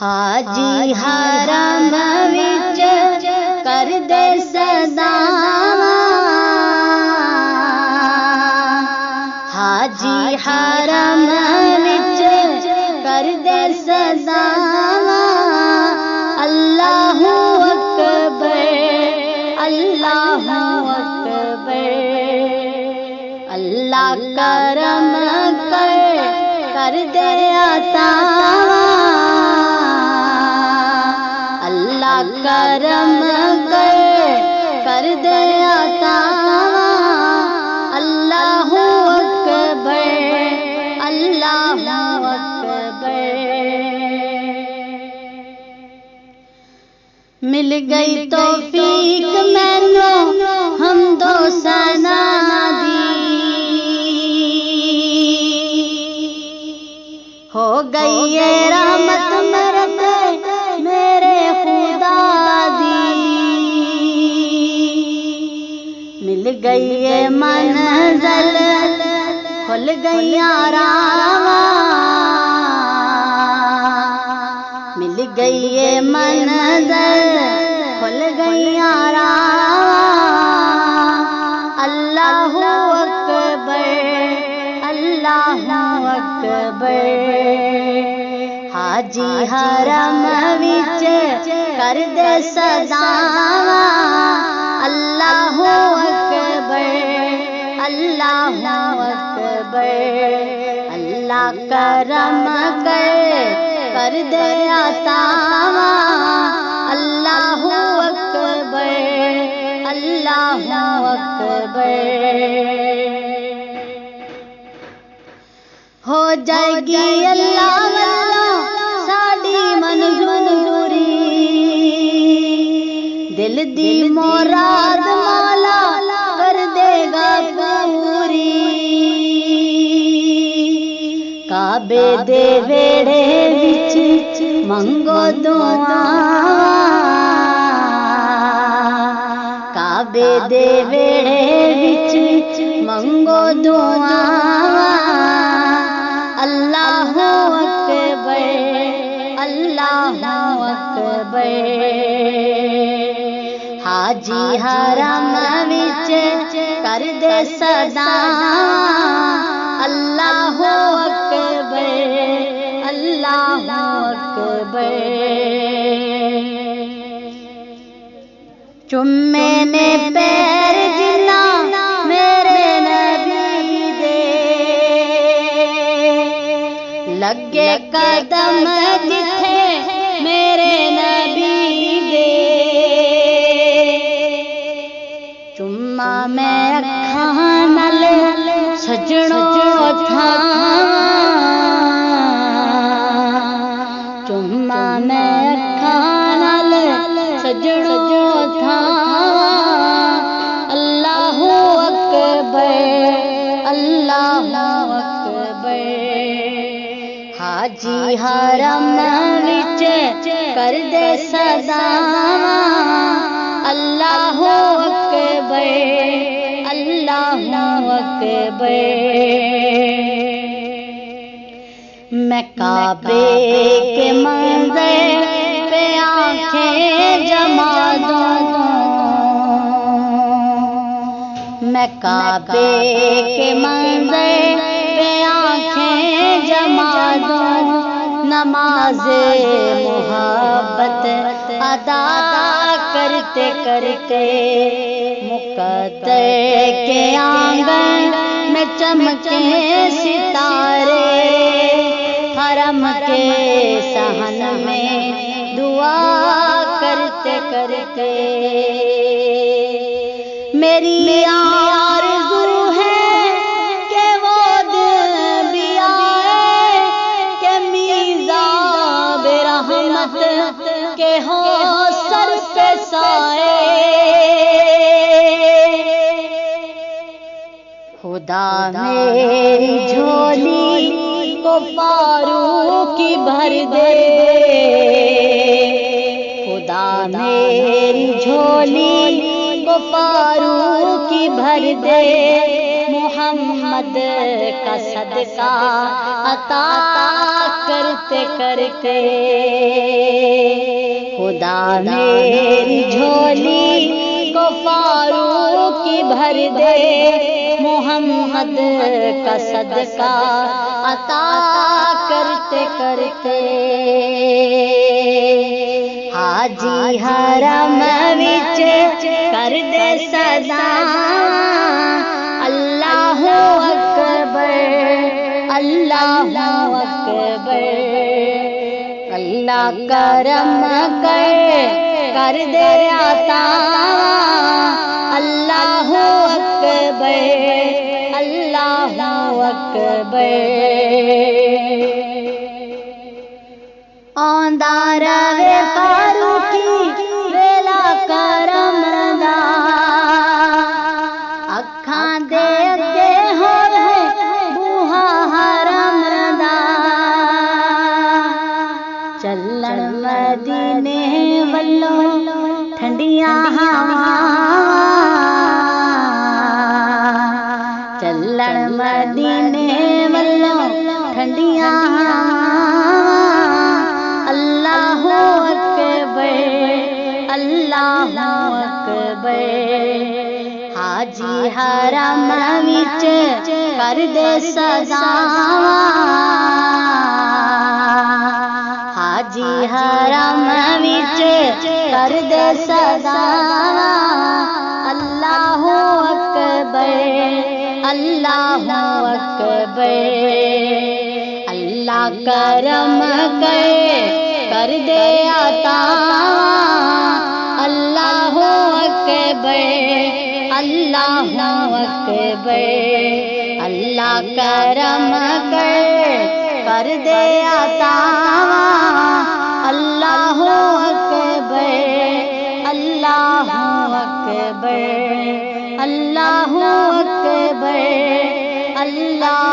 حاجی حرم وچ کر دے صداواں، حاجی حرم وچ کر دے صداواں، اللہ اکبر اللہ اکبر، اللہ کرم کر دے عطاواں، اللہ کرم کر دے عطاواں، اللہ اکبر اللہ اکبر۔ مل گئی توفیق مینوں حمد و ثنا دی، ہو گئی ہے رحمت میرے خدا دی، مل گئی ہے منزل کھل گئی راواں، مل گئی ہے منزل کھل گئی راواں، اللہ اکبر اللہ اکبر۔ حاجی حرم وچ کر دے صداواں، اللہ اکبر اللہ اکبر، اللہ کرم کر دے عطاواں، اللہ اکبر اللہ اکبر۔ ہو جائے گی اللہ واللہ ساڈی منظوری، دل دی مراد مولا کر دے گا پوری، کعبے دے ویڑے وچ منگو دعاواں، کعبے دے ویڑے وچ منگو دعاواں، اللہ اکبر اللہ اکبر۔ حاجی حرم وچ کر دے صداواں، اللہ اکبر اللہ اکبر۔ چومے نے پیر جنا میرے نبی دے، لگے قدم جتھے میرے نبی دے، چما میں اکھاں نال سجنوں تھاواں، چما میں اکھاں نال سجنوں تھاواں، اللہ اکبر اللہ اکبر۔ حاجی حرم وچ کر دے صداواں، اللہ اکبر اللہ اکبر۔ میں کعبے کے منظر پہ آنکھیں جما دوں، میں کعبے کے منظر پہ آنکھیں جما دوں، نماز محبت ادا کرتے کرتے، مقدر کے آنگن میں چمکے ستارے، حرم کے صحن میں دعا کرتے کرتے، میری آرزو ہے کہ وہ دن بھی آئے کہ میزاب رحمت کے ہو سر پہ سائے، خدا میری جھولی کو فاروقی بھر دے، خدا میری جھولی کو فاروقی بھر دے، محمد کا صدقہ عطا کرتے کرتے خدا میری جھولی کو فاروق کی بھر دے، محمد کا صدقہ عطا کرتے کرتے، حاجی حرم وچ کر دے سزا، اللہ اکبر اللہ اکبر، اللہ کرم کر دے عطا، اللہ اکبر اللہ اکبر، آندا رہے فاروقی ویلا کرم دا، اکھاں دے اگے ہوئے بوہا حرم دا، چلن مدینے والوں ٹھنڈیاں ہواں، چلن مدینے والوں ٹھنڈیاں ہواں، اللہ اکبر اللہ اکبر، حاجی حرم وچ کر دے سزا، حاجی حرم وچ کر دے سزا، اللہ اکبر اللہ اکبر، اللہ کرم کر دے عطا، اللہ اکبر اللہ اکبر، اللہ کرم کر دے عطا، اللہ اکبر اللہ اکبر اللہ اکبر اللہ